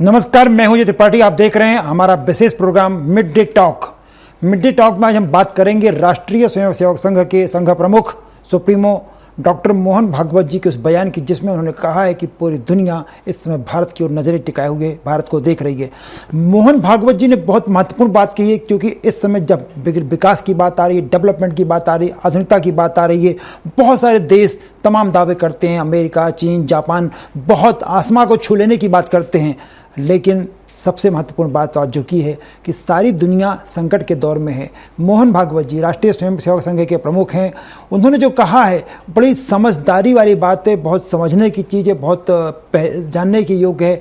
नमस्कार, मैं हूं त्रिपाठी। आप देख रहे हैं हमारा विशेष program midday talk. Midday talk में आज हम बात करेंगे राष्ट्रीय स्वयंसेवक संघ के संघ प्रमुख सुप्रीमो डॉक्टर मोहन भागवत जी के उस बयान की, जिसमें उन्होंने कहा है कि पूरी दुनिया इस समय भारत की ओर नजरें टिकाए हुए भारत को देख रही है। मोहन भागवत जी ने बहुत महत्वपूर्ण बात कही है, क्योंकि इस समय जब विकास की बात आ रही है, डेवलपमेंट की बात आ रही है, आधुनिकता की बात आ रही है, बहुत सारे देश तमाम दावे करते हैं, अमेरिका, चीन, जापान बहुत आसमां को छू लेने की बात करते हैं। लेकिन सबसे महत्वपूर्ण बात आज जो की है कि सारी दुनिया संकट के दौर में है। मोहन भागवत जी राष्ट्रीय स्वयंसेवक संघ के प्रमुख हैं। उन्होंने जो कहा है बड़ी समझदारी वाली बात है, बहुत समझने की चीज़ है, बहुत जानने की योग्य है।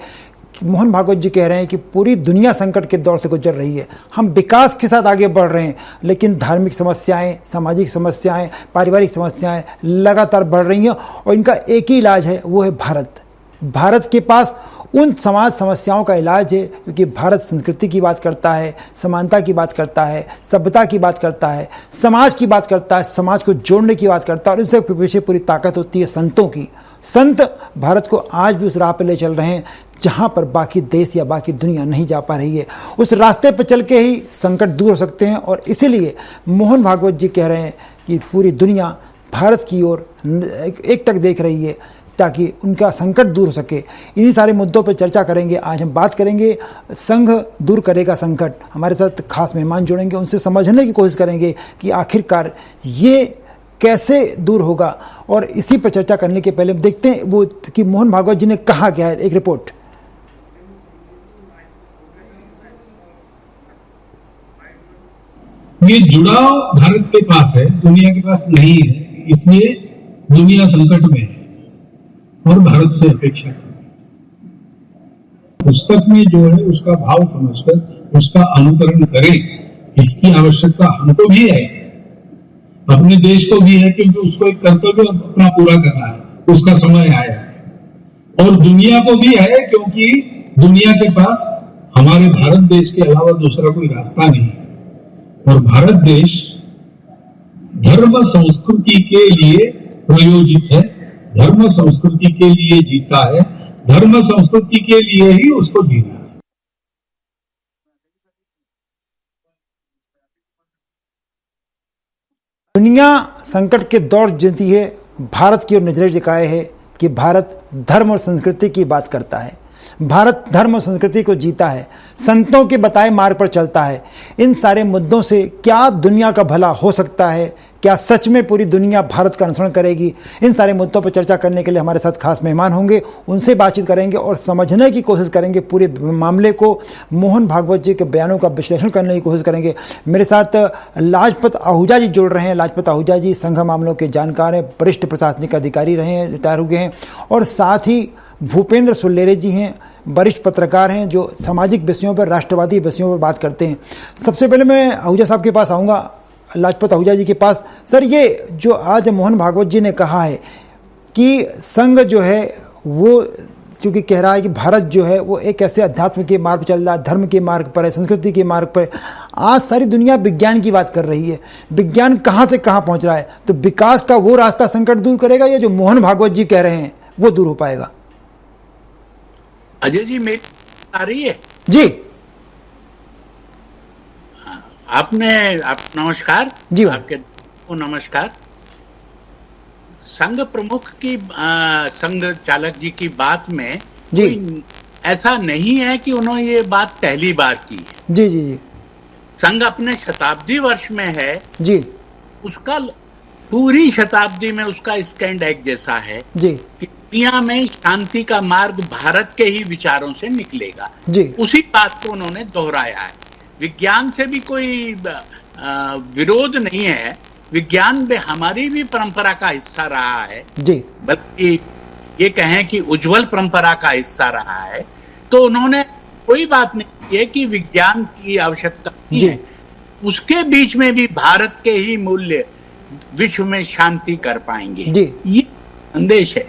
मोहन भागवत जी कह रहे हैं कि पूरी दुनिया संकट के दौर से गुजर रही है। हम विकास के साथ आगे बढ़ रहे हैं, लेकिन धार्मिक समस्याएं, सामाजिक समस्याएं, पारिवारिक समस्याएं लगातार बढ़ रही हैं, और इनका एक ही इलाज है, वो है भारत। भारत के पास उन समाज समस्याओं का इलाज है, क्योंकि भारत संस्कृति की बात करता है, समानता की बात करता है, सभ्यता की बात करता है, समाज की बात करता है, समाज को जोड़ने की बात करता है, और इससे पीछे पूरी ताकत होती है संतों की। संत भारत को आज भी उस राह पर ले चल रहे हैं जहां पर बाकी देश या बाकी दुनिया नहीं जा पा रही है। उस रास्ते पर चल के ही संकट दूर हो सकते हैं, और इसीलिए मोहन भागवत जी कह रहे हैं कि पूरी दुनिया भारत की ओर एकटक देख रही है ताकि उनका संकट दूर हो सके। इन्हीं सारे मुद्दों पर चर्चा करेंगे। आज हम बात करेंगे संघ दूर करेगा संकट। हमारे साथ खास मेहमान जुड़ेंगे, उनसे समझने की कोशिश करेंगे कि आखिरकार ये कैसे दूर होगा। और इसी पर चर्चा करने के पहले देखते हैं वो कि मोहन भागवत जी ने कहा क्या है। एक रिपोर्ट। ये जुड़ाव भारत के पास है, दुनिया के पास नहीं है, इसलिए दुनिया संकट में है और भारत से अपेक्षा करती है। पुस्तक में जो है उसका भाव समझकर उसका अनुकरण करें, इसकी आवश्यकता हमको भी है, अपने देश को भी है, क्योंकि उसको एक कर्तव्य अपना पूरा करना है, उसका समय आया है। और दुनिया को भी है, क्योंकि दुनिया के पास हमारे भारत देश के अलावा दूसरा कोई रास्ता नहीं है। और भारत देश धर्म संस्कृति के लिए प्रयोजित है, धर्म संस्कृति के लिए जीता है, धर्म संस्कृति के लिए ही उसको जीना है। दुनिया संकट के दौर जीती है, भारत की ओर नजरें टिकाए है कि भारत धर्म और संस्कृति की बात करता है, भारत धर्म और संस्कृति को जीता है, संतों के बताए मार्ग पर चलता है। इन सारे मुद्दों से क्या दुनिया का भला हो सकता है? क्या सच में पूरी दुनिया भारत का अनुसरण करेगी? इन सारे मुद्दों पर चर्चा करने के लिए हमारे साथ खास मेहमान होंगे। उनसे बातचीत करेंगे और समझने की कोशिश करेंगे पूरे मामले को। मोहन भागवत जी के बयानों का विश्लेषण करने की कोशिश करेंगे। मेरे साथ लाजपत आहूजा जी जुड़ रहे हैं। लाजपत आहूजा जी संघ मामलों के जानकार हैं, वरिष्ठ प्रशासनिक अधिकारी रहे हैं, रिटायर हो गए हैं। और साथ ही भूपेंद्र सुल्लेरे जी हैं, वरिष्ठ पत्रकार हैं, जो सामाजिक विषयों पर, राष्ट्रवादी विषयों पर बात करते हैं। सबसे पहले मैं आहूजा साहब के पास आऊँगा, लाजपत आहूजा जी के पास। सर, ये जो आज मोहन भागवत जी ने कहा है कि संघ जो है वो क्योंकि कह रहा है कि भारत जो है वो एक ऐसे अध्यात्म के मार्ग पर चल रहा है, धर्म के मार्ग पर है, संस्कृति के मार्ग पर। आज सारी दुनिया विज्ञान की बात कर रही है। विज्ञान कहाँ से कहाँ पहुँच रहा है, तो विकास का वो रास्ता संकट दूर करेगा, या जो मोहन भागवत जी कह रहे हैं वो दूर हो पाएगा? अजय जी, मेरी आ रही है जी? आप नमस्कार जी। आपके को नमस्कार। संघ प्रमुख की संघ चालक जी की बात में जी ऐसा नहीं है कि उन्होंने ये बात पहली बार की है। जी जी जी। संघ अपने शताब्दी वर्ष में है जी। उसका पूरी शताब्दी में उसका स्टैंड एक जैसा है जी कि दुनिया में शांति का मार्ग भारत के ही विचारों से निकलेगा। जी। उसी बात को उन्होंने दोहराया है। विज्ञान से भी कोई विरोध नहीं है, विज्ञान में हमारी भी परंपरा का हिस्सा रहा है जी, बल्कि ये कहें कि उज्जवल परंपरा का हिस्सा रहा है। तो उन्होंने कोई बात नहीं है कि विज्ञान की आवश्यकता नहीं है, उसके बीच में भी भारत के ही मूल्य विश्व में शांति कर पाएंगे जी। ये संदेश है।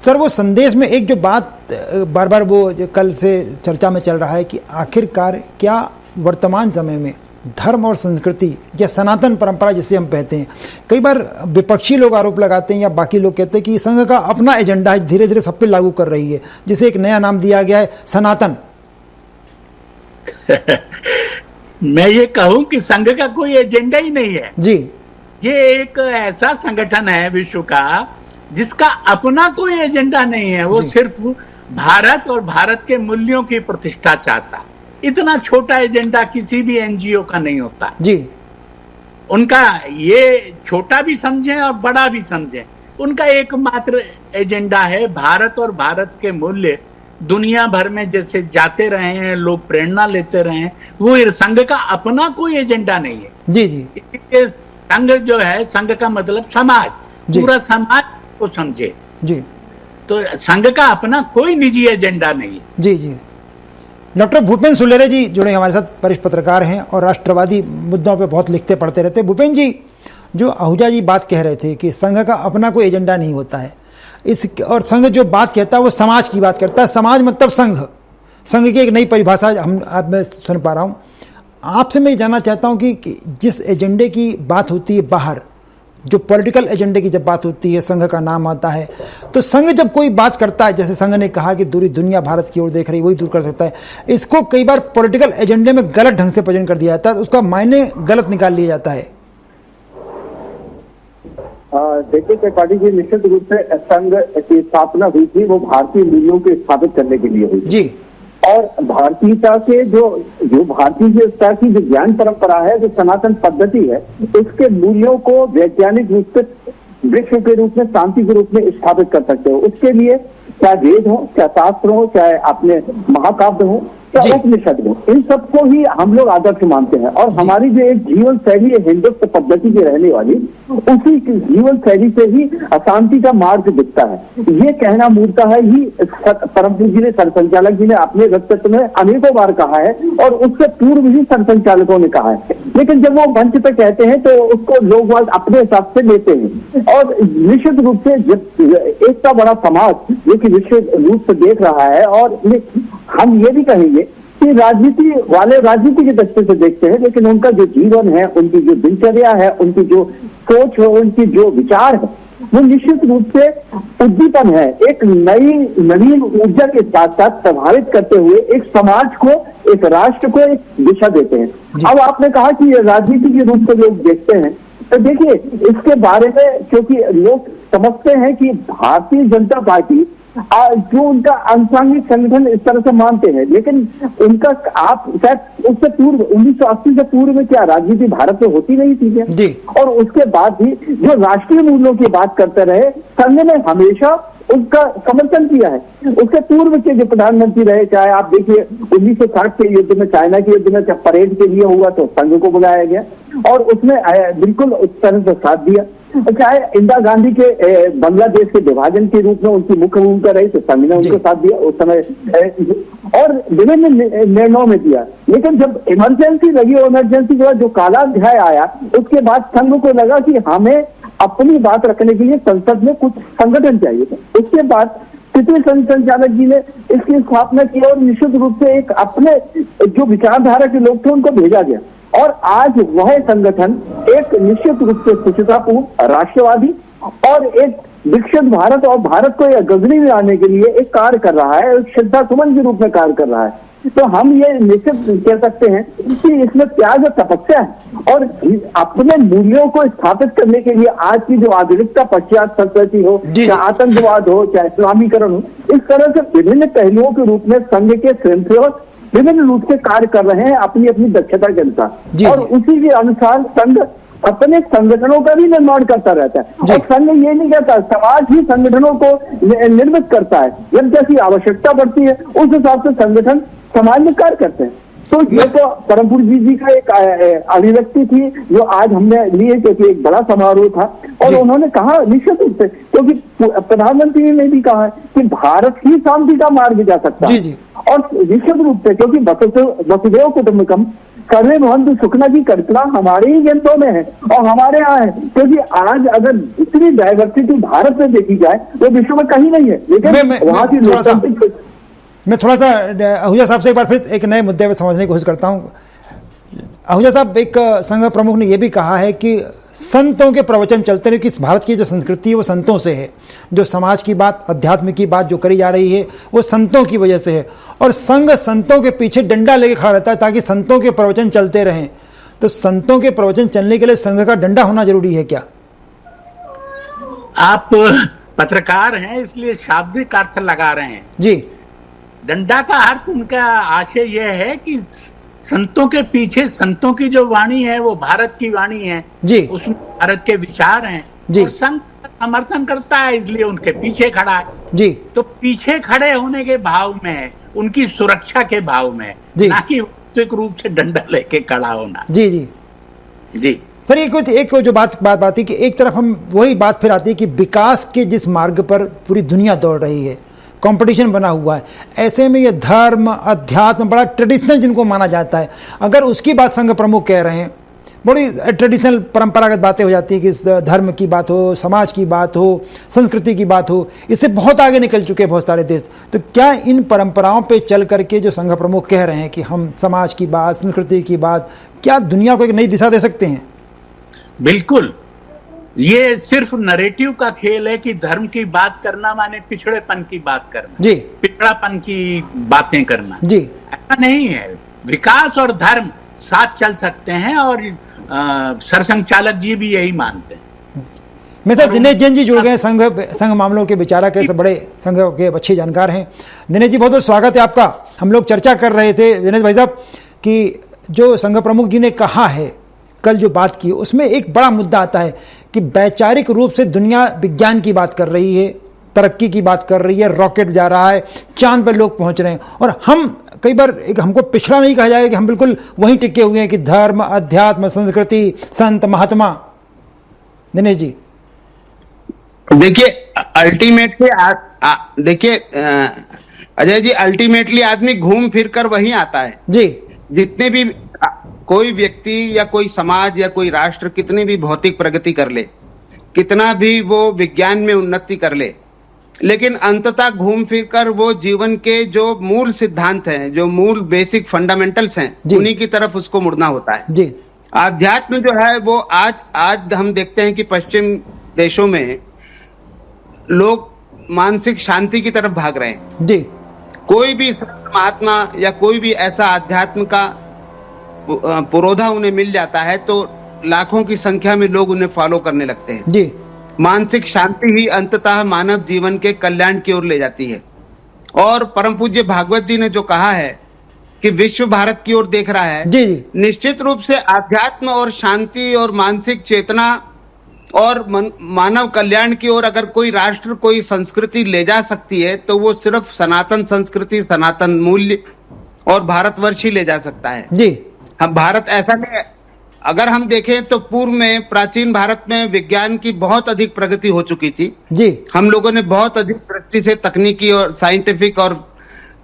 सर, वो संदेश में एक जो बात बार बार वो कल से चर्चा में चल रहा है कि आखिरकार क्या वर्तमान समय में धर्म और संस्कृति या सनातन परंपरा जिसे हम कहते हैं, कई बार विपक्षी लोग आरोप लगाते हैं या बाकी लोग कहते हैं कि संघ का अपना एजेंडा है, धीरे धीरे सब पे लागू कर रही है, जिसे एक नया नाम दिया गया है सनातन। मैं ये कहूं कि संघ का कोई एजेंडा ही नहीं है जी। ये एक ऐसा संगठन है विश्व का जिसका अपना कोई एजेंडा नहीं है। वो सिर्फ भारत और भारत के मूल्यों की प्रतिष्ठा चाहता। इतना छोटा एजेंडा किसी भी एनजीओ का नहीं होता जी। उनका ये छोटा भी समझें और बड़ा भी समझें, उनका एकमात्र एजेंडा है भारत और भारत के मूल्य दुनिया भर में जैसे जाते रहे हैं, लोग प्रेरणा लेते रहे हैं। वो संघ का अपना कोई एजेंडा नहीं है। जी जी। संघ जो है, संघ का मतलब समाज, पूरा समाज को समझे जी। तो संघ का अपना कोई निजी एजेंडा नहीं है। जी जी। डॉक्टर भूपेन सुलेरे जी जुड़े हमारे साथ, वरिष्ठ पत्रकार हैं और राष्ट्रवादी मुद्दों पे बहुत लिखते पढ़ते रहते हैं। भूपेन जी, जो आहूजा जी बात कह रहे थे कि संघ का अपना कोई एजेंडा नहीं होता है, इस और संघ जो बात कहता है वो समाज की बात करता है। समाज मतलब संघ, संघ की एक नई परिभाषा अब मैं सुन पा रहा हूँ। आपसे मैं जानना चाहता हूँ कि जिस एजेंडे की बात होती है बाहर, जो पॉलिटिकल एजेंडे की जब बात होती है, संघ का नाम आता है, तो संघ जब कोई बात करता है, जैसे संघ ने कहा कि दूरी दुनिया भारत की ओर देख रही, वही दूर कर सकता है, इसको कई बार पॉलिटिकल एजेंडे में गलत ढंग से प्रेजेंट कर दिया जाता है, उसका मायने गलत निकाल लिया जाता है। देखिए त्रिपाठी जी, निश्चित रूप से संघ की स्थापना हुई थी वो भारतीय मूल्यों को स्थापित करने के लिए हुई जी। और भारतीयता के जो भारतीयता की जो ज्ञान परंपरा है, जो सनातन पद्धति है, उसके मूल्यों को वैज्ञानिक रूप से वृक्ष के रूप में, शांति के रूप में स्थापित कर सकते हो। उसके लिए चाहे वेद हो, चाहे शास्त्र हो, चाहे अपने महाकाव्य हो, चाहे उपनिषद हो, इन सबको ही हम लोग आदर्श मानते हैं। और हमारी जो एक जीवन शैली है हिंदुत्व पद्धति की रहने वाली, उसी जीवन शैली से ही अशांति का मार्ग दिखता है। ये कहना मूर्ता है ही परम पूज्य जी ने, सरसंचालक जी ने अपने व्यक्तित्व में अनेकों बार कहा है और उससे पूर्व ही सरसंचालकों ने कहा है। लेकिन जब वो मंच पे कहते हैं तो उसको लोग अपने हिसाब से लेते हैं। और निश्चित रूप से एक का बड़ा समाज जो कि विश्व रूप से देख रहा है, और हम ये भी कहेंगे कि राजनीति वाले राजनीति की दृष्टि से देखते हैं, लेकिन उनका जो जीवन है, उनकी जो दिनचर्या है, उनकी जो सोच है, उनकी जो विचार है, वो निश्चित रूप से उद्दीपन है, एक नई नवीन ऊर्जा के साथ साथ प्रभावित करते हुए एक समाज को, एक राष्ट्र को एक दिशा देते हैं। अब आपने कहा कि राजनीति के रूप से लोग देखते हैं, तो देखिए इसके बारे में, क्योंकि लोग समझते हैं कि भारतीय जनता पार्टी जो उनका आनुषंगिक संगठन इस तरह से मानते हैं, लेकिन उनका आप शायद उससे पूर्व 1980 से पूर्व में क्या राजनीति भारत में होती नहीं थी क्या? और उसके बाद भी जो राष्ट्रीय मूल्यों की बात करते रहे, संघ ने हमेशा उनका समर्थन किया है। उसके पूर्व के जो प्रधानमंत्री रहे, चाहे आप देखिए 1960 के युद्ध में, चाइना के युद्ध में परेड के लिए हुआ तो संघ को बुलाया गया और उसने बिल्कुल उस तरह से साथ दिया। चाहे इंदिरा गांधी के बांग्लादेश के विभाजन के रूप में उनकी मुख्य भूमिका रही तो संघ ने उनको साथ दिया उस समय, और विभिन्न निर्णयों में दिया। लेकिन जब इमरजेंसी लगी और इमरजेंसी के बाद जो कालाध्याय आया, उसके बाद संघ को लगा कि हमें अपनी बात रखने के लिए संसद में कुछ संगठन चाहिए था। उसके बाद तृतीय संचालक जी ने इसकी स्थापना की और निश्चित रूप से एक अपने जो विचारधारा के लोग थे उनको भेजा गया, और आज वह संगठन एक निश्चित रूप से सुचितापूर्ण, राष्ट्रवादी और एक विकसित भारत और भारत को गगनी में आने के लिए एक कार्य कर रहा है, एक श्रद्धा सुमन के रूप में कार्य कर रहा है। तो हम ये निश्चित कह सकते हैं कि इसमें त्याग तपस्या है, और अपने मूल्यों को स्थापित करने के लिए आज की जो आधुनिकता, पश्चात संस्कृति हो, चाहे आतंकवाद हो, चाहे इस्लामीकरण हो, इस तरह से विभिन्न पहलुओं के रूप में संघ के स्वयंसेवक विभिन्न रूप से कार्य कर रहे हैं अपनी अपनी दक्षता के अनुसार, और उसी के अनुसार संघ अपने संगठनों का भी निर्माण करता रहता है। और संघ ये नहीं कहता, समाज ही संगठनों को निर्मित करता है। जब जैसी आवश्यकता पड़ती है उस हिसाब से संगठन समाज में कार्य करते हैं। तो ये तो परम पूज्य जी का एक अभिव्यक्ति थी जो आज हमने लिए, क्योंकि एक बड़ा समारोह था और उन्होंने कहा निश्चित रूप से, क्योंकि प्रधानमंत्री ने भी कहा कि भारत ही शांति का मार्ग जा सकता है। और निश्चित रूप से क्योंकि वसुदेव कुटुंबकम सर्वे भवन्तु सुखिनः की कल्पना हमारे ही ग्रंथों में है और हमारे यहाँ है, क्योंकि आज अगर इतनी डाइवर्सिटी भारत में देखी जाए तो विश्व में कहीं नहीं है। लेकिन वहां की मैं थोड़ा सा आहूजा साहब से एक बार फिर एक नए मुद्दे पर समझने की कोशिश करता हूँ। आहूजा साहब, एक संघ प्रमुख ने यह भी कहा है कि संतों के प्रवचन चलते रहे, कि भारत की जो संस्कृति है वो संतों से है, जो समाज की बात, अध्यात्म की बात जो करी जा रही है वो संतों की वजह से है, और संघ संतों के पीछे डंडा लेके खड़ा रहता है ताकि संतों के प्रवचन चलते रहें। तो संतों के प्रवचन चलने के लिए संघ का डंडा होना जरूरी है क्या? आप पत्रकार हैं इसलिए शाब्दिक अर्थ लगा रहे हैं जी। डंडा का अर्थ, उनका आशय यह है कि संतों के पीछे, संतों की जो वाणी है वो भारत की वाणी है जी, उसमें भारत के विचार हैं जी, और संघ समर्थन करता है इसलिए उनके पीछे खड़ा है जी। तो पीछे खड़े होने के भाव में है, उनकी सुरक्षा के भाव में, ना कि वास्तविक रूप से डंडा लेके खड़ा होना। जी जी जी सर, ये कुछ एक जो बात थी कि एक तरफ हम वही बात फिर आती है कि विकास के जिस मार्ग पर पूरी दुनिया दौड़ रही है, कंपटीशन बना हुआ है, ऐसे में ये धर्म, अध्यात्म बड़ा ट्रेडिशनल जिनको माना जाता है, अगर उसकी बात संघ प्रमुख कह रहे हैं, बड़ी ट्रेडिशनल परंपरागत बातें हो जाती है कि धर्म की बात हो, समाज की बात हो, संस्कृति की बात हो, इससे बहुत आगे निकल चुके हैं बहुत सारे देश। तो क्या इन परंपराओं पे चल करके जो संघ प्रमुख कह रहे हैं कि हम समाज की बात, संस्कृति की बात, क्या दुनिया को एक नई दिशा दे सकते हैं? बिल्कुल, ये सिर्फ नरेटिव का खेल है कि धर्म की बात करना माने पिछड़ेपन की बात करना, जी, पिछड़ापन की बातें करना, जी। ऐसा नहीं है। विकास और धर्म साथ चल सकते हैं और सरसंघचालक जी भी यही मानते हैं। मिस्टर दिनेश जैन जी जुड़ गए, संघ मामलों के विचारक है, सब बड़े संघ के अच्छे जानकार हैं। दिनेश जी, बहुत बहुत स्वागत है आपका। हम लोग चर्चा कर रहे थे दिनेश भाई साहब कि जो संघ प्रमुख जी ने कहा है, कल जो बात की, उसमें एक बड़ा मुद्दा आता है कि वैचारिक रूप से दुनिया विज्ञान की बात कर रही है, तरक्की की बात कर रही है, रॉकेट जा रहा है, चांद पर लोग पहुंच रहे हैं, और हम कई बार हमको पिछड़ा नहीं कहा जाएगा कि हम बिल्कुल वहीं टिके हुए हैं कि धर्म, अध्यात्म, संस्कृति, संत, महात्मा। दिनेश जी, देखिए अल्टीमेटली देखिए अजय जी, अल्टीमेटली आदमी घूम फिर कर वहीं आता है जी। जितने भी कोई व्यक्ति या कोई समाज या कोई राष्ट्र कितनी भी भौतिक प्रगति कर ले, कितना भी वो विज्ञान में उन्नति कर ले, लेकिन अंततः घूम फिर कर वो जीवन के जो मूल सिद्धांत हैं, जो मूल बेसिक फंडामेंटल्स हैं, उन्हीं की तरफ उसको मुड़ना होता है जी। आध्यात्म जो है वो आज हम देखते हैं कि पश्चिम देशों में लोग मानसिक शांति की तरफ भाग रहे हैं जी। कोई भी महात्मा या कोई भी ऐसा आध्यात्म का पुरोधा उन्हें मिल जाता है तो लाखों की संख्या में लोग उन्हें फॉलो करने लगते हैं जी। मानसिक शांति ही अंततः मानव जीवन के कल्याण की ओर ले जाती है। और परम पूज्य भागवत जी ने जो कहा है कि विश्व भारत की ओर देख रहा है, जी जी। निश्चित रूप से आध्यात्म और शांति और मानसिक चेतना और मानव कल्याण की ओर अगर कोई राष्ट्र, कोई संस्कृति ले जा सकती है तो वो सिर्फ सनातन संस्कृति, सनातन मूल्य और भारतवर्ष ही ले जा सकता है जी। हम भारत ऐसा नहीं, अगर हम देखें तो पूर्व में प्राचीन भारत में विज्ञान की बहुत अधिक प्रगति हो चुकी थी जी। हम लोगों ने बहुत अधिक दृष्टि से तकनीकी और साइंटिफिक और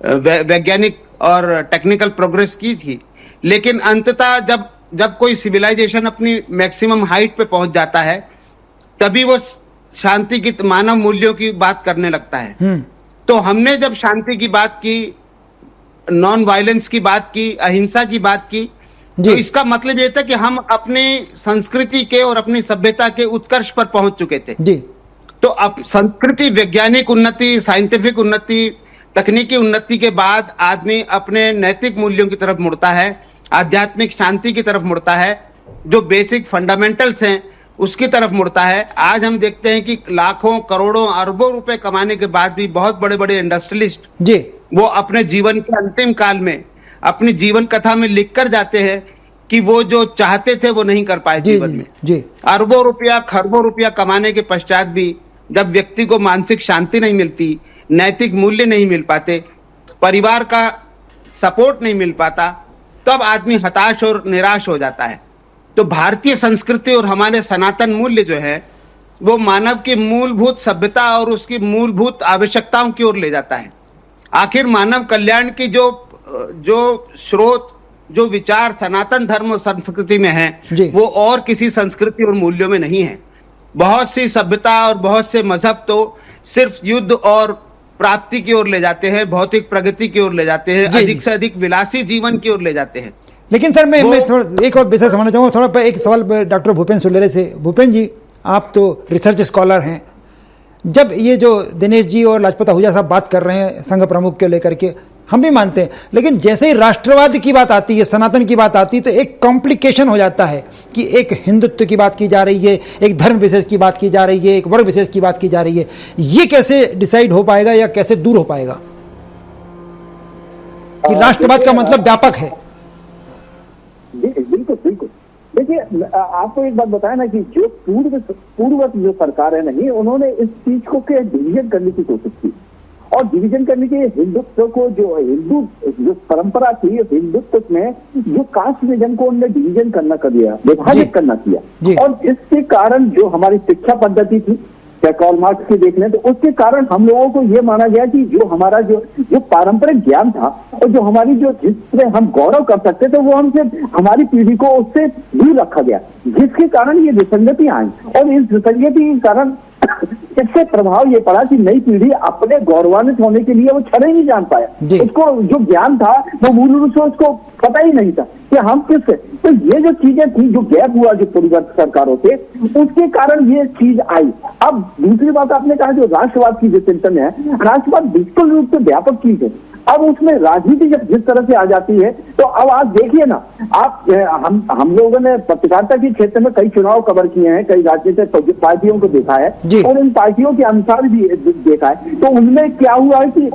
वैज्ञानिक और टेक्निकल प्रोग्रेस की थी, लेकिन अंततः जब कोई सिविलाइजेशन अपनी मैक्सिमम हाइट पे पहुंच जाता है तभी वो शांति की, मानव मूल्यों की बात करने लगता है। तो हमने जब शांति की बात की, नॉन वायलेंस की बात की, अहिंसा की बात की, तो इसका मतलब ये था कि हम अपनी संस्कृति के और अपनी सभ्यता के उत्कर्ष पर पहुंच चुके थे जी। तो अब संस्कृति, वैज्ञानिक उन्नति, साइंटिफिक उन्नति, तकनीकी उन्नति के बाद आदमी अपने नैतिक मूल्यों की तरफ मुड़ता है, आध्यात्मिक शांति की तरफ मुड़ता है, जो बेसिक फंडामेंटल्स हैं उसकी तरफ मुड़ता है। आज हम देखते हैं कि लाखों, करोड़ों, अरबों रुपए कमाने के बाद भी बहुत बड़े बड़े इंडस्ट्रियलिस्ट जी वो अपने जीवन के अंतिम काल में अपनी जीवन कथा में लिख कर जाते हैं कि वो जो चाहते थे वो नहीं कर पाए जीवन में जी। अरबों रुपया, खरबों रुपया कमाने के पश्चात भी जब व्यक्ति को मानसिक शांति नहीं मिलती, नैतिक मूल्य नहीं मिल पाते, परिवार का सपोर्ट नहीं मिल पाता, तब आदमी हताश और निराश हो जाता है। तो भारतीय संस्कृति और हमारे सनातन मूल्य जो है वो मानव की मूलभूत सभ्यता और उसकी मूलभूत आवश्यकताओं की ओर ले जाता है। आखिर मानव कल्याण की जो स्रोत, जो विचार सनातन धर्म और संस्कृति में है वो और किसी संस्कृति और मूल्यों में नहीं है। बहुत सी सभ्यता और बहुत से मजहब तो सिर्फ युद्ध और प्राप्ति की ओर ले जाते हैं, भौतिक प्रगति की ओर ले जाते हैं, अधिक से अधिक विलासी जीवन की ओर ले जाते हैं। लेकिन सर मैं थोड़ा एक और विषय समझना चाहूँगा, थोड़ा एक सवाल डॉक्टर भूपेन सुलेरे से। भूपेन जी, आप तो रिसर्च स्कॉलर हैं, जब ये जो दिनेश जी और लाजपत आहूजा साहब बात कर रहे हैं संघ प्रमुख के लेकर के, हम भी मानते हैं, लेकिन जैसे ही राष्ट्रवाद की बात आती है, सनातन की बात आती है, तो एक कॉम्प्लिकेशन हो जाता है कि एक हिंदुत्व की बात की जा रही है, एक धर्म विशेष की बात की जा रही है, एक वर्ग विशेष की बात की जा रही है। ये कैसे डिसाइड हो पाएगा या कैसे दूर हो पाएगा कि राष्ट्रवाद का मतलब व्यापक है? बिल्कुल बिल्कुल। देखिए, आपको एक बात बताया ना कि जो पूर्ववत जो सरकार है नहीं, उन्होंने इस चीज को के डिवीजन करने की कोशिश की, और डिवीजन करने के हिंदुत्व को जो परंपरा थी हिंदुत्व में, जो कास्ट विजन को उन्होंने डिवीजन करना कर दिया, विभाजित करना किया। और इसके कारण जो हमारी शिक्षा पद्धति थी, क्या कार्ल मार्क्स की देख लें, तो उसके कारण हम लोगों को ये माना गया कि जो हमारा जो पारंपरिक ज्ञान था और जो हमारी जो जिससे हम गौरव कर सकते थे, वो हमसे हमारी पीढ़ी को उससे दूर रखा गया, जिसके कारण ये विसंगति आई। और इस विसंगति के कारण इससे प्रभाव ये पड़ा कि नई पीढ़ी अपने गौरवान्वित होने के लिए वो क्षण ही नहीं जान पाया। उसको जो ज्ञान था वो मूल रूप से उसको पता ही नहीं था कि हम किससे। तो ये जो चीजें थी, जो गैप हुआ जो पूर्ववर्ती सरकारों से, उसके कारण ये चीज आई। अब दूसरी बात आपने कहा जो राष्ट्रवाद की जो चिंतन है, राष्ट्रवाद बिल्कुल रूप से व्यापक चीज है। अब उसमें राजनीति जब जिस तरह से आ जाती है, तो अब आप देखिए ना, आप हम लोगों ने पत्रकारिता के क्षेत्र में कई चुनाव कवर किए हैं, कई राजनीतिक पार्टियों को देखा है और इन पार्टियों के अनुसार भी देखा है। तो उनमें क्या हुआ है कि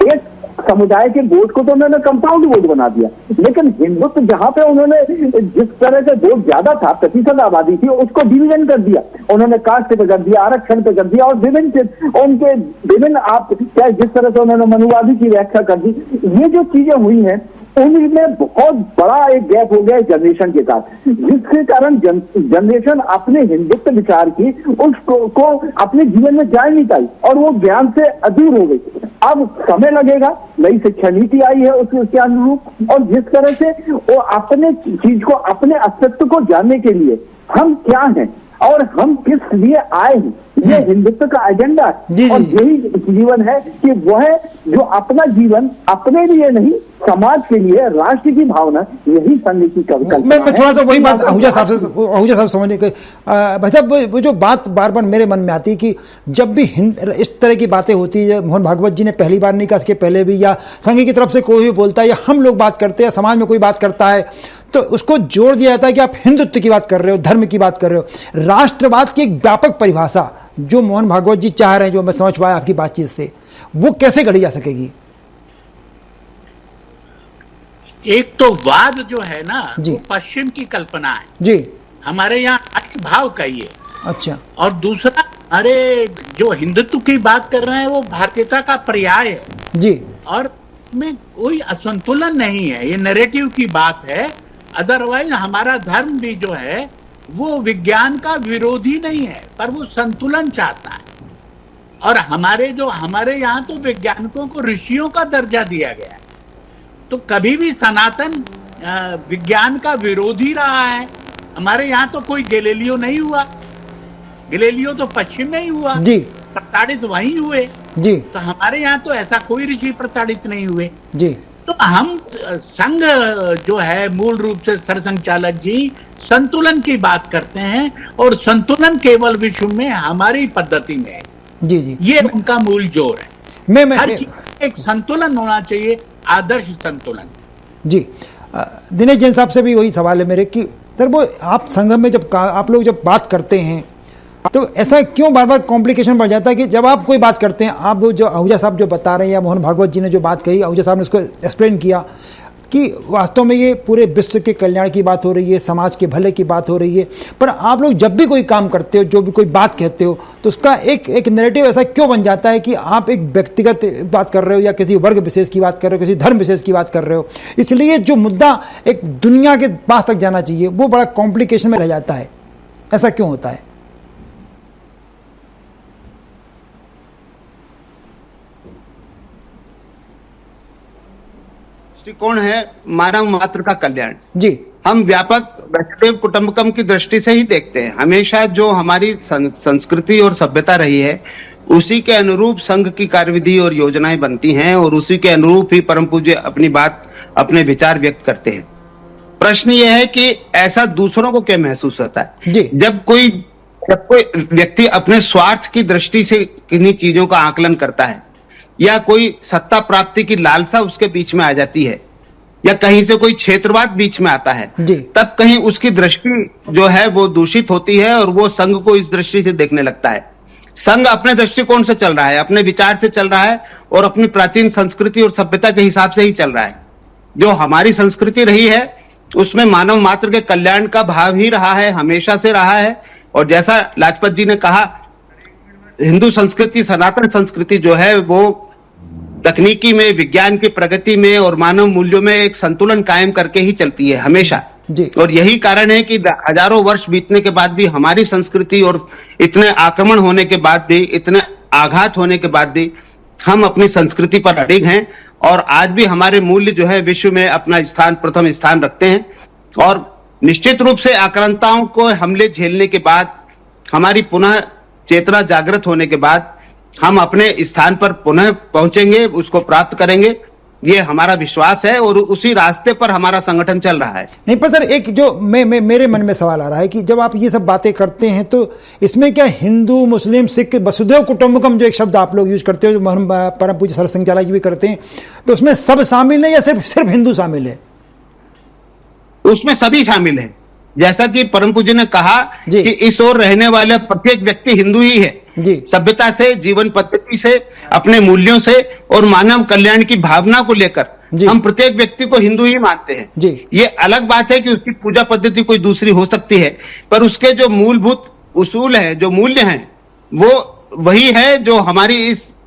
एक समुदाय के वोट को तो उन्होंने कंपाउंड वोट बना दिया, लेकिन हिंदुत्व जहां पे उन्होंने जिस तरह से वोट ज्यादा था, प्रतिशत आबादी थी, उसको डिवीजन कर दिया। उन्होंने कास्ट पे कर दिया, आरक्षण पे कर दिया, और विभिन्न आप क्या जिस तरह से उन्होंने मनुवादी की व्याख्या कर दी। ये जो चीजें हुई हैं, उनमें बहुत बड़ा एक गैप हो गया जनरेशन के साथ, जिसके कारण जनरेशन अपने हिंदुत्व विचार की उसको अपने जीवन में जा नहीं पाई और वो ज्ञान से अधूर हो गई। अब समय लगेगा, नई शिक्षा नीति आई है उसके अनुरूप, और जिस तरह से वो अपने चीज को, अपने अस्तित्व को जानने के लिए हम क्या हैं और हम किस लिए आए हैं, ये हिंदुत्व का एजेंडा है। और यही जीवन है कि वह जो अपना जीवन अपने लिए नहीं, समाज के लिए, राष्ट्र की भावना, यही संघ की कल्पना। मैं थोड़ा सा वही बात आहूजा साहब समझने के भाई साहब, वो जो बात बार बार मेरे मन में आती है कि जब भी इस तरह की बातें होती है, मोहन भागवत जी ने पहली बार नहीं कहा, इसके पहले भी, या संघ की तरफ से कोई भी बोलता है या हम लोग बात करते हैं, समाज में कोई बात करता है, तो उसको जोड़ दिया जाता है कि आप हिंदुत्व की बात कर रहे हो, धर्म की बात कर रहे हो। राष्ट्रवाद की एक व्यापक परिभाषा जो मोहन भागवत जी चाह रहे हैं, जो मैं समझ पाया आपकी बातचीत से, वो कैसे गढ़ी जा सकेगी? एक तो वाद जो है ना, वो पश्चिम की कल्पना है जी, हमारे यहाँ राष्ट्रभाव कहिए। अच्छा। और दूसरा, अरे जो हिंदुत्व की बात कर रहे हैं वो भारतीयता का पर्याय है जी, और में कोई असंतुलन नहीं है, ये नैरेटिव की बात है। अदरवाइज हमारा धर्म भी जो है वो विज्ञान का विरोधी नहीं है, पर वो संतुलन चाहता है। और हमारे यहाँ तो वैज्ञानिकों को ऋषियों का दर्जा दिया गया है, तो कभी भी सनातन विज्ञान का विरोधी रहा है। हमारे यहाँ तो कोई गैलीलियो नहीं हुआ, गैलीलियो तो पश्चिम में ही हुआ जी, प्रताड़ित वहीं हुए जी। तो हमारे यहाँ तो ऐसा कोई ऋषि प्रताड़ित नहीं हुए जी। तो हम संघ जो है मूल रूप से सरसंघचालक जी संतुलन की बात करते हैं, और संतुलन केवल विश्व में हमारी पद्धति में है जी जी, ये उनका मूल जोर है। हर चीज एक संतुलन होना चाहिए, आदर्श संतुलन जी। दिनेश जैन साहब से भी वही सवाल है मेरे कि सर वो आप संघ में जब आप लोग जब बात करते हैं तो ऐसा क्यों बार बार कॉम्प्लिकेशन बढ़ जाता है कि जब आप कोई बात करते हैं, आप जो आहूजा साहब जो बता रहे हैं या मोहन भागवत जी ने जो बात कही, आहूजा साहब ने उसको एक्सप्लेन किया कि वास्तव में ये पूरे विश्व के कल्याण की बात हो रही है, समाज के भले की बात हो रही है, पर आप लोग जब भी कोई काम करते हो, जो भी कोई बात कहते हो, तो उसका एक नैरेटिव ऐसा क्यों बन जाता है कि आप एक व्यक्तिगत बात कर रहे हो या किसी वर्ग विशेष की बात कर रहे हो, किसी धर्म विशेष की बात कर रहे हो। इसलिए जो मुद्दा एक दुनिया के पास तक जाना चाहिए वो बड़ा कॉम्प्लिकेशन में रह जाता है। ऐसा क्यों होता है? दृष्टिकोण है मानव मात्र का कल्याण जी। हम व्यापक वसुधैव कुटुंबकम की दृष्टि से ही देखते हैं। हमेशा जो हमारी संस्कृति और सभ्यता रही है उसी के अनुरूप संघ की कार्यविधि और योजनाएं बनती हैं और उसी के अनुरूप ही परम पूज्य अपनी बात, अपने विचार व्यक्त करते हैं। प्रश्न यह है कि ऐसा दूसरों को क्या महसूस होता है जी। जब कोई व्यक्ति अपने स्वार्थ की दृष्टि से किन्हीं चीजों का आकलन करता है, या कोई सत्ता प्राप्ति की लालसा उसके बीच में आ जाती है, या कहीं से कोई क्षेत्रवाद बीच में आता है, तब कहीं उसकी दृष्टि जो है वो दूषित होती है और वो संघ को इस दृष्टि से देखने लगता है। संघ अपने दृष्टिकोण से चल रहा है, अपने विचार से चल रहा है और अपनी प्राचीन संस्कृति और सभ्यता के हिसाब से ही चल रहा है। जो हमारी संस्कृति रही है उसमें मानव मात्र के कल्याण का भाव ही रहा है, हमेशा से रहा है। और जैसा लाजपत जी ने कहा, हिंदू संस्कृति, सनातन संस्कृति जो है वो तकनीकी में, विज्ञान की प्रगति में और मानव मूल्यों में एक संतुलन कायम करके ही चलती है हमेशा जी। और यही कारण है कि हजारों वर्ष बीतने के बाद भी हमारी संस्कृति और इतने आक्रमण होने के बाद भी, इतने आघात होने के बाद भी हम अपनी संस्कृति पर अडिग हैं और आज भी हमारे मूल्य जो है विश्व में अपना स्थान, प्रथम स्थान रखते हैं। और निश्चित रूप से आक्रांताओं को हमले झेलने के बाद, हमारी पुनः चेतना जागृत होने के बाद हम अपने स्थान पर पुनः पहुंचेंगे, उसको प्राप्त करेंगे, ये हमारा विश्वास है और उसी रास्ते पर हमारा संगठन चल रहा है। नहीं पर सर, एक जो मेरे मन में सवाल आ रहा है कि जब आप ये सब बातें करते हैं तो इसमें क्या हिंदू, मुस्लिम, सिख, वसुधैव कुटुंबकम जो एक शब्द आप लोग यूज करते हो, जो परम पूज्य सरस्वती सिंह झाला जी भी करते हैं, तो उसमें सब शामिल है या सिर्फ हिंदू शामिल है? उसमें सभी शामिल है। जैसा कि परम पूज्य ने कहा कि इस ओर रहने वाले प्रत्येक व्यक्ति हिंदू ही है जी। सभ्यता से, जीवन पद्धति से, अपने मूल्यों से और मानव कल्याण की भावना को लेकर हम प्रत्येक व्यक्ति को हिंदू ही मानते हैं जी। ये अलग बात है कि उसकी पूजा पद्धति कोई दूसरी हो सकती है, पर उसके जो मूलभूत उसूल है, जो मूल्य हैं, वो वही है जो हमारी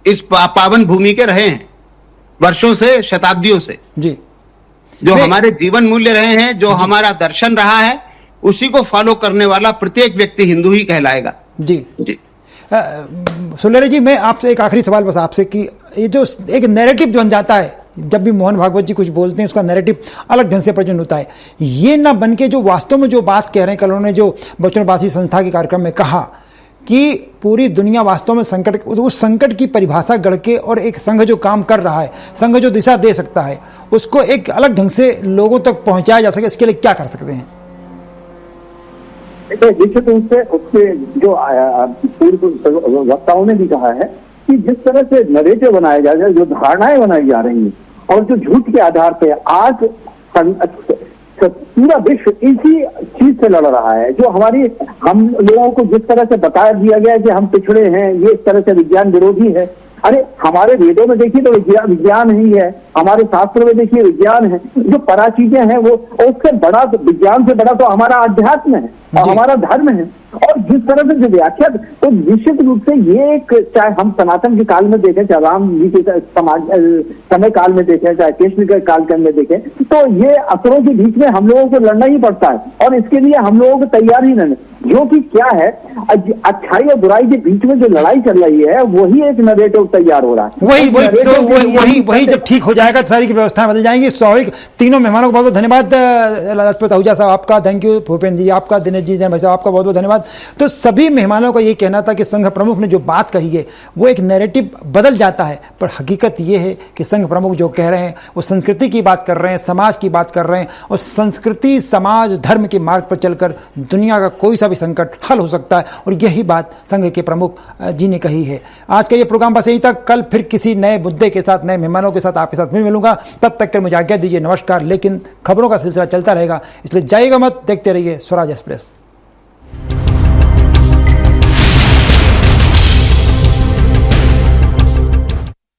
इस पावन भूमि के रहे हैं वर्षों से, शताब्दियों से जी। जो हमारे जीवन मूल्य रहे हैं, जो हमारा दर्शन रहा है, उसी को फॉलो करने वाला प्रत्येक व्यक्ति हिंदू ही कहलाएगा जी जी। सुलेरे जी, मैं आपसे एक आखिरी सवाल बस आपसे कि ये जो एक नैरेटिव बन जाता है, जब भी मोहन भागवत जी कुछ बोलते हैं उसका नैरेटिव अलग ढंग से प्रचलित होता है, ये ना बन के जो वास्तव में जो बात कह रहे हैं, कल उन्होंने जो बचपनवासी संस्था के कार्यक्रम में कहा कि पूरी दुनिया वास्तव में संकट, उस संकट की परिभाषा गढ़ के और एक संघ जो काम कर रहा है, संघ जो दिशा दे सकता है, उसको एक अलग ढंग से लोगों तक पहुंचाया जा सके, इसके लिए क्या कर सकते हैं? निश्चित रूप से उसके जो पूर्व वक्ताओं ने भी कहा है कि जिस तरह से नरेटिव बनाया जा रहा है, जो धारणाएं बनाई जा रही हैं और जो झूठ के आधार पे आज पूरा विश्व इसी चीज से लड़ रहा है, जो हम लोगों को जिस तरह से बता दिया गया है कि हम पिछड़े हैं, ये इस तरह से विज्ञान विरोधी है। अरे हमारे वेदों में देखिए तो विज्ञान ही है, हमारे शास्त्र में देखिए विज्ञान है, जो परा चीजें हैं वो, उससे बड़ा, विज्ञान से बड़ा तो हमारा अध्यात्म है और हमारा धर्म है। और जिस तरह से जो व्याख्या, तो निश्चित रूप से ये एक, चाहे हम सनातन के काल में देखें, चाहे राम जी के समय काल में देखें, चाहे कृष्ण के काल में देखें, तो ये असरों के बीच में हम लोगों को लड़ना ही पड़ता है और इसके लिए हम लोगों को तैयार ही रहना, जो कि क्या है, अच्छाई और बुराई के बीच में जो लड़ाई चल रही है वही एक नरेटिव तैयार हो रहा है। वही जब ठीक हो जाएगा तो सारी की व्यवस्थाएं बदल जाएंगी। स्वाभाविक। तीनों मेहमानों को बहुत बहुत धन्यवाद। लाजपत आहूजा साहब आपका थैंक यू, भूपेंद्र जी आपका, दिनेश जी, जैन भाई साहब आपका बहुत बहुत धन्यवाद। तो सभी मेहमानों का ये कहना था कि संघ प्रमुख ने जो बात कही है वो एक नैरेटिव बदल जाता है, पर हकीकत ये है कि संघ प्रमुख जो कह रहे हैं वो संस्कृति की बात कर रहे हैं, समाज की बात कर रहे हैं, और संस्कृति, समाज, धर्म के मार्ग पर चलकर दुनिया का कोई सा भी संकट हल हो सकता है, और यही बात संघ के प्रमुख जी ने कही है। आज का ये प्रोग्राम बस यही तक। कल फिर किसी नए मुद्दे के साथ, नए मेहमानों के साथ आपके साथ फिर मिलूंगा। तब तक के मुझे आज्ञा दीजिए, नमस्कार। लेकिन खबरों का सिलसिला चलता रहेगा, इसलिए जाइएगा मत, देखते रहिए स्वराज एक्सप्रेस।